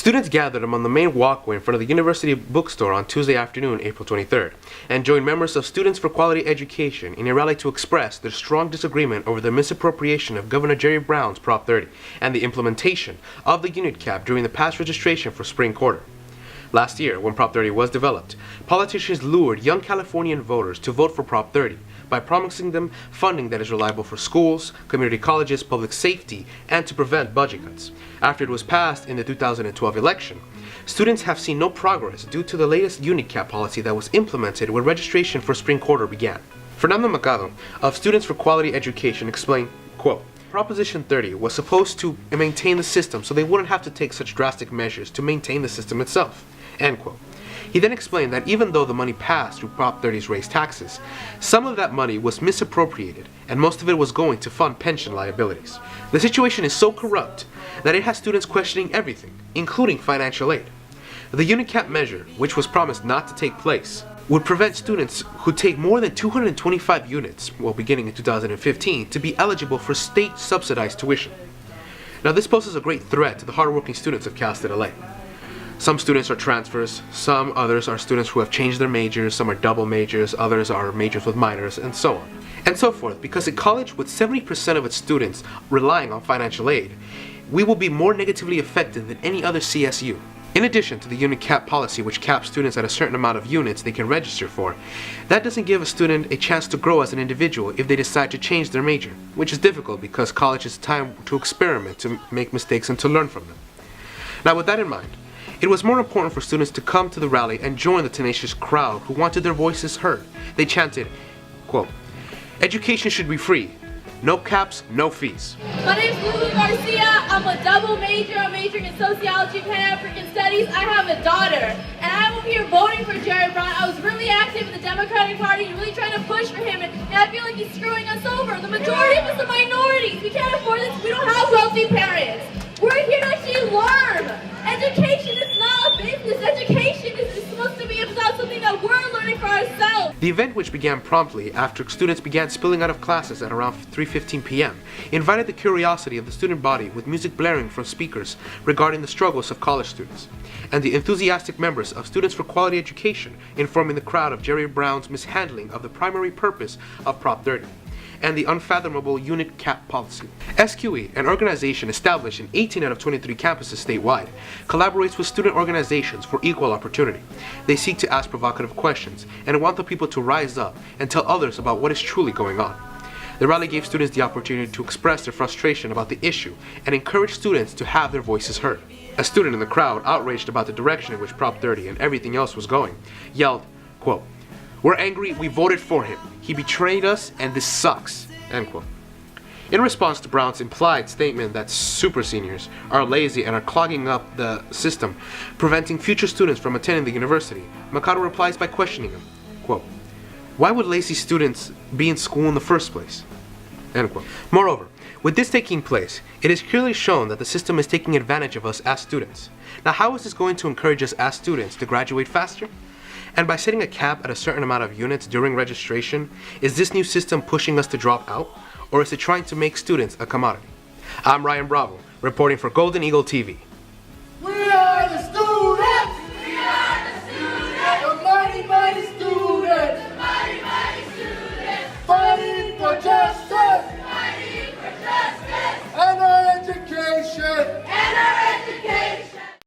Students gathered among the main walkway in front of the university bookstore on Tuesday afternoon, April 23rd, and joined members of Students for Quality Education in a rally to express their strong disagreement over the misappropriation of Governor Jerry Brown's Prop 30 and the implementation of the unit cap during the past registration for spring quarter. Last year, when Prop 30 was developed, politicians lured young Californian voters to vote for Prop 30 by promising them funding that is reliable for schools, community colleges, public safety, and to prevent budget cuts. After it was passed in the 2012 election, students have seen no progress due to the latest unit cap policy that was implemented when registration for spring quarter began. Fernando Mercado of Students for Quality Education explained, quote, Proposition 30 was supposed to maintain the system so they wouldn't have to take such drastic measures to maintain the system itself, end quote. He then explained that even though the money passed through Prop 30's raised taxes, some of that money was misappropriated and most of it was going to fund pension liabilities. The situation is so corrupt that it has students questioning everything, including financial aid. The unit cap measure, which was promised not to take place, would prevent students who take more than 225 units, beginning in 2015, to be eligible for state-subsidized tuition. Now this poses a great threat to the hardworking students of Cal State LA. Some students are transfers, some others are students who have changed their majors, some are double majors, others are majors with minors, and so on. And so forth, because a college with 70% of its students relying on financial aid, we will be more negatively affected than any other CSU. In addition to the unit cap policy, which caps students at a certain amount of units they can register for, that doesn't give a student a chance to grow as an individual if they decide to change their major, which is difficult because college is a time to experiment, to make mistakes, and to learn from them. Now with that in mind, it was more important for students to come to the rally and join the tenacious crowd who wanted their voices heard. They chanted, quote, education should be free. No caps, no fees. My name is Lulu Garcia. I'm a double major. I'm majoring in sociology and Pan-African studies. I have a daughter, and I'm over here voting for Jerry Brown. I was really active in the Democratic Party, really trying to push for him, and I feel like he's screwing us over. The majority of us are minorities. We can't afford this. We don't have wealthy parents. We're here to actually learn. Education is not a business. Education is supposed to be about something that we're learning for ourselves. The event, which began promptly after students began spilling out of classes at around 3:15 p.m., invited the curiosity of the student body with music blaring from speakers regarding the struggles of college students, and the enthusiastic members of Students for Quality Education informing the crowd of Jerry Brown's mishandling of the primary purpose of Prop 30. And the unfathomable unit cap policy. SQE, an organization established in 18 out of 23 campuses statewide, collaborates with student organizations for equal opportunity. They seek to ask provocative questions and want the people to rise up and tell others about what is truly going on. The rally gave students the opportunity to express their frustration about the issue and encourage students to have their voices heard. A student in the crowd, outraged about the direction in which Prop 30 and everything else was going, yelled, quote, we're angry, we voted for him. He betrayed us and this sucks, end quote. In response to Brown's implied statement that super seniors are lazy and are clogging up the system, preventing future students from attending the university, Mercado replies by questioning him, quote, why would lazy students be in school in the first place, end quote. Moreover, with this taking place, it is clearly shown that the system is taking advantage of us as students. Now how is this going to encourage us as students to graduate faster? And by setting a cap at a certain amount of units during registration, is this new system pushing us to drop out, or is it trying to make students a commodity? I'm Ryan Bravo, reporting for Golden Eagle TV.